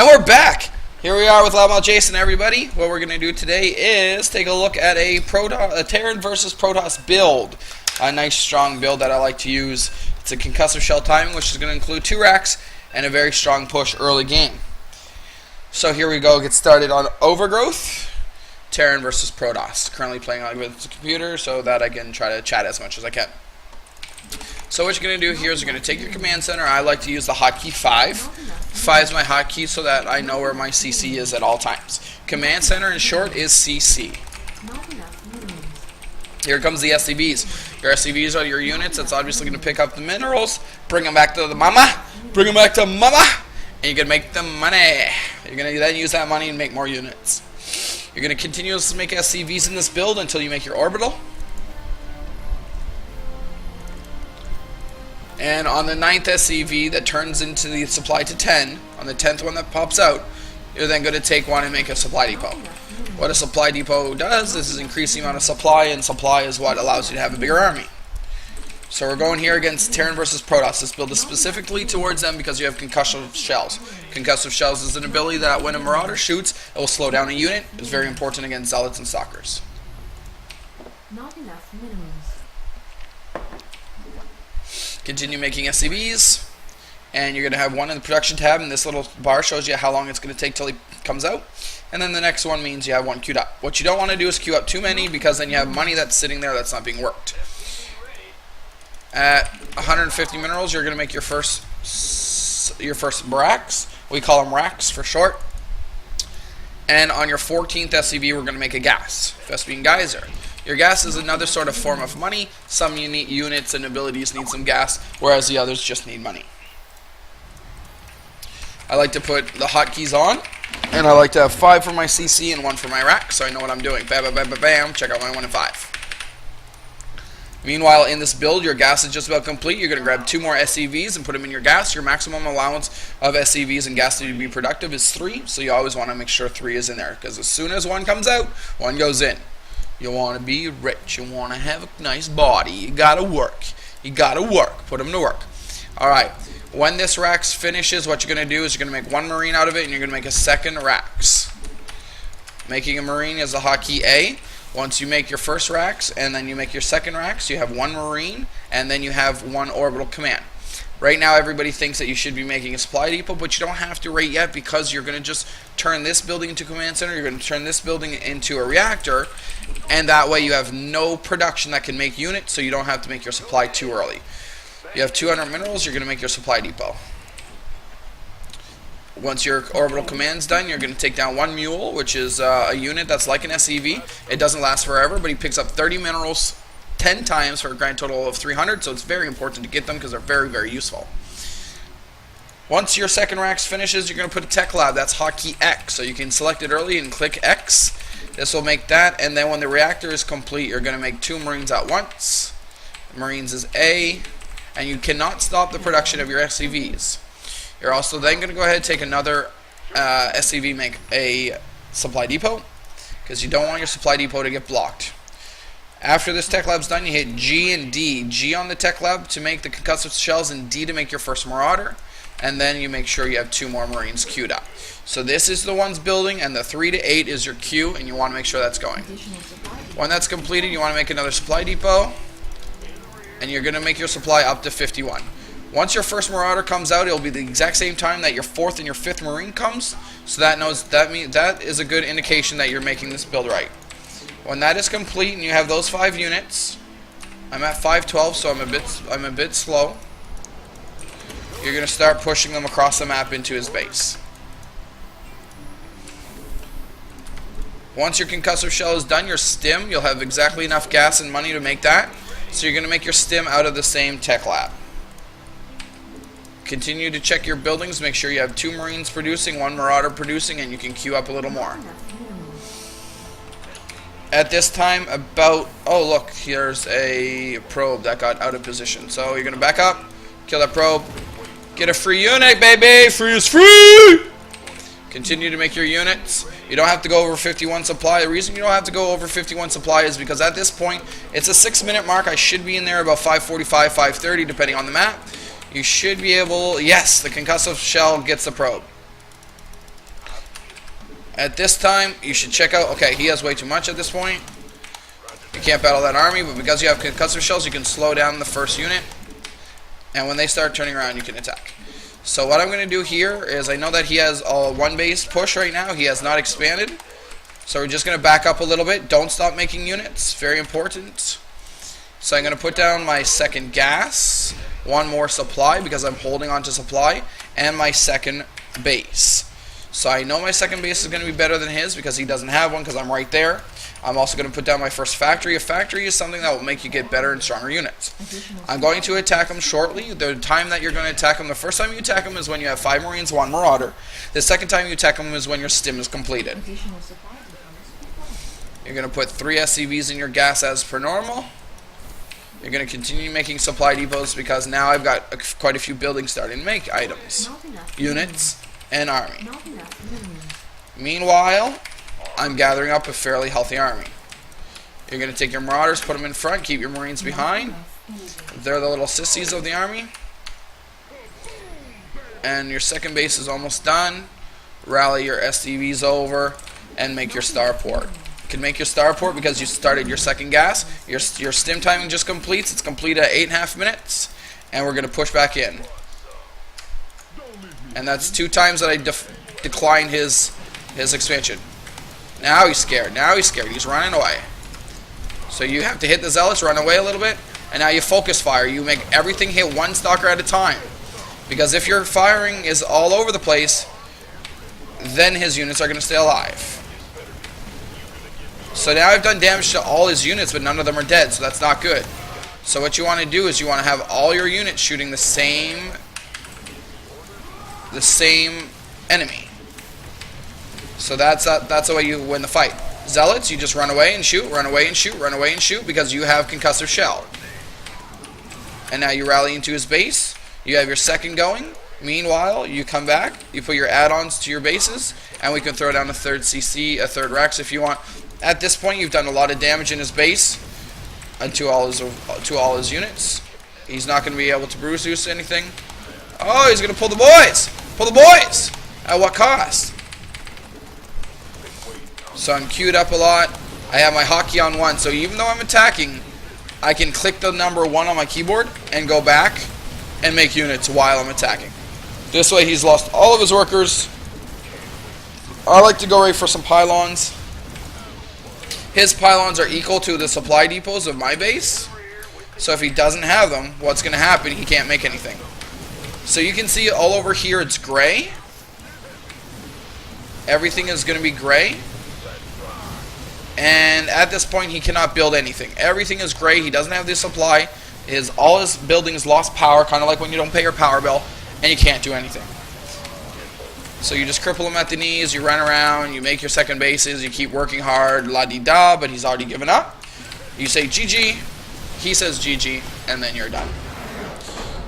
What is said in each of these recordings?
And we're back! Here we are with Loudmouth Jason, everybody. What we're going to do today is take a look at a Terran versus Protoss build. A nice strong build that I like to use. It's a concussive shell timing, which is going to include 2 racks and a very strong push early game. So here we go, get started on Overgrowth. Terran versus Protoss. Currently playing on with the computer so that I can try to chat as much as I can. So what you're going to do here is you're going to take your command center. I like to use the hotkey 5. 5 is my hotkey so that I know where my CC is at all times. Command center in short is CC. Here comes the SCVs. Your SCVs are your units that's obviously going to pick up the minerals, bring them back to the mama, bring them back to mama, and you can make the money. You're going to then use that money and make more units. You're going to continuously make SCVs in this build until you make your orbital. And on the 9th SCV that turns into the supply to 10, on the 10th one that pops out, you're then going to take one and make a supply depot. What a supply depot does is increase the amount of supply, and supply is what allows you to have a bigger army. So we're going here against Terran versus Protoss. This build is specifically towards them because you have concussive shells. Concussive shells is an ability that when a Marauder shoots, it will slow down a unit. It's very important against Zealots and Stalkers. Not enough minerals. Continue making SCVs, and you're going to have one in the production tab, and this little bar shows you how long it's going to take till he comes out. And then the next one means you have one queued up. What you don't want to do is queue up too many, because then you have money that's sitting there that's not being worked. At 150 minerals, you're going to make your first racks. We call them racks for short. And on your 14th SCV, we're going to make a gas. First being geyser. Your gas is another sort of form of money. Some unique units and abilities need some gas, whereas the others just need money. I like to put the hotkeys on, and I like to have 5 for my CC and 1 for my rack, so I know what I'm doing. Bam, bam, bam, bam, bam. Check out my 1 and 5. Meanwhile, in this build, your gas is just about complete. You're going to grab 2 more SCVs and put them in your gas. Your maximum allowance of SCVs and gas to be productive is 3, so you always want to make sure 3 is in there, because as soon as 1 comes out, 1 goes in. You want to be rich. You want to have a nice body. You got to work. You got to work. Put them to work. Alright. When this racks finishes, what you're going to do is you're going to make 1 marine out of it, and you're going to make a second racks. Making a marine is the hotkey A. Once you make your first racks, and then you make your second racks, you have 1 marine, and then you have 1 orbital command. Right now, everybody thinks that you should be making a supply depot, but you don't have to right yet, because you're going to just turn this building into a command center, you're going to turn this building into a reactor, and that way you have no production that can make units, so you don't have to make your supply too early. You have 200 minerals, you're going to make your supply depot. Once your orbital command's done, you're going to take down 1 mule, which is a unit that's like an SCV. It doesn't last forever, but he picks up 30 minerals 10 times for a grand total of 300, so it's very important to get them because they're very, very useful. Once your second racks finishes, you're going to put a tech lab. That's hotkey X, so you can select it early and click X. This will make that, and then when the reactor is complete, you're going to make 2 marines at once. Marines is A, and you cannot stop the production of your SCVs. You're also then going to go ahead and take another SCV, make a supply depot, because you don't want your supply depot to get blocked. After this tech lab's done, you hit G and D. G on the tech lab to make the concussive shells, and D to make your first marauder. And then you make sure you have 2 more marines queued up. So this is the ones building, and the 3 to 8 is your queue, and you want to make sure that's going. When that's completed, you want to make another supply depot, and you're going to make your supply up to 51. Once your first marauder comes out, it'll be the exact same time that your 4th and your 5th marine comes. So that is a good indication that you're making this build right. When that is complete and you have those 5 units, I'm at 512, so I'm a bit slow. You're going to start pushing them across the map into his base. Once your concussive shell is done, your stim, you'll have exactly enough gas and money to make that. So you're going to make your stim out of the same tech lab. Continue to check your buildings, make sure you have 2 marines producing, 1 marauder producing, and you can queue up a little more. At this time, oh look, here's a probe that got out of position. So you're going to back up, kill that probe, get a free unit, baby! Free is free! Continue to make your units. You don't have to go over 51 supply. The reason you don't have to go over 51 supply is because at this point, it's a 6-minute mark. I should be in there about 5:45, 5:30, depending on the map. You should be able, yes, the concussive shell gets the probe. At this time, you should check out... Okay, he has way too much at this point. You can't battle that army, but because you have concussive shells, you can slow down the first unit. And when they start turning around, you can attack. So what I'm going to do here is, I know that he has a one base push right now. He has not expanded. So we're just going to back up a little bit. Don't stop making units. Very important. So I'm going to put down my second gas. One more supply because I'm holding on to supply. And my second base. So I know my second base is going to be better than his because he doesn't have one because I'm right there. I'm also going to put down my first factory. A factory is something that will make you get better and stronger units. I'm going to attack him shortly. The time that you're going to attack him, the first time you attack him is when you have 5 Marines, 1 Marauder. The second time you attack him is when your stim is completed. You're going to put 3 SCVs in your gas as per normal. You're going to continue making supply depots because now I've got quite a few buildings starting to make items, units, and army. Meanwhile, I'm gathering up a fairly healthy army. You're going to take your Marauders, put them in front, keep your Marines behind. They're the little sissies of the army. And your second base is almost done. Rally your SCVs over and make your starport. You can make your starport because you started your second gas. Your stim timing just completes. It's complete at 8.5 minutes. And we're going to push back in. And that's 2 times that I declined his expansion. Now he's scared. Now he's scared. He's running away. So you have to hit the zealots, run away a little bit, and now you focus fire. You make everything hit 1 stalker at a time. Because if your firing is all over the place, then his units are going to stay alive. So now I've done damage to all his units, but none of them are dead, so that's not good. So what you want to do is you want to have all your units shooting the same enemy. So that's the way you win the fight. Zealots, you just run away and shoot, run away and shoot, run away and shoot because you have concussive shell. And now you rally into his base. You have your second going. Meanwhile, you come back, you put your add-ons to your bases, and we can throw down a third CC, a third Rex if you want. At this point, you've done a lot of damage in his base and to all his units. He's not going to be able to bruise anything. Oh, he's going to pull the boys! Pull the boys! At what cost? So I'm queued up a lot. I have my hotkey on 1, so even though I'm attacking, I can click the number 1 on my keyboard and go back and make units while I'm attacking. This way he's lost all of his workers. I like to go right for some pylons. His pylons are equal to the supply depots of my base. So if he doesn't have them, what's going to happen? He can't make anything. So you can see all over here it's gray. Everything is going to be gray. And at this point he cannot build anything. Everything is gray. He doesn't have the supply. All his buildings lost power, kind of like when you don't pay your power bill, and you can't do anything. So you just cripple him at the knees, you run around, you make your second bases, you keep working hard, la-di-da, but he's already given up. You say GG, he says GG, and then you're done.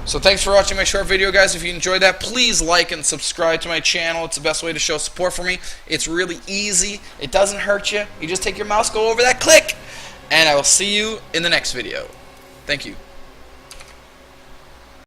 So thanks for watching my short video, guys. If you enjoyed that, please like and subscribe to my channel. It's the best way to show support for me. It's really easy. It doesn't hurt you. You just take your mouse, go over that, click, and I will see you in the next video. Thank you.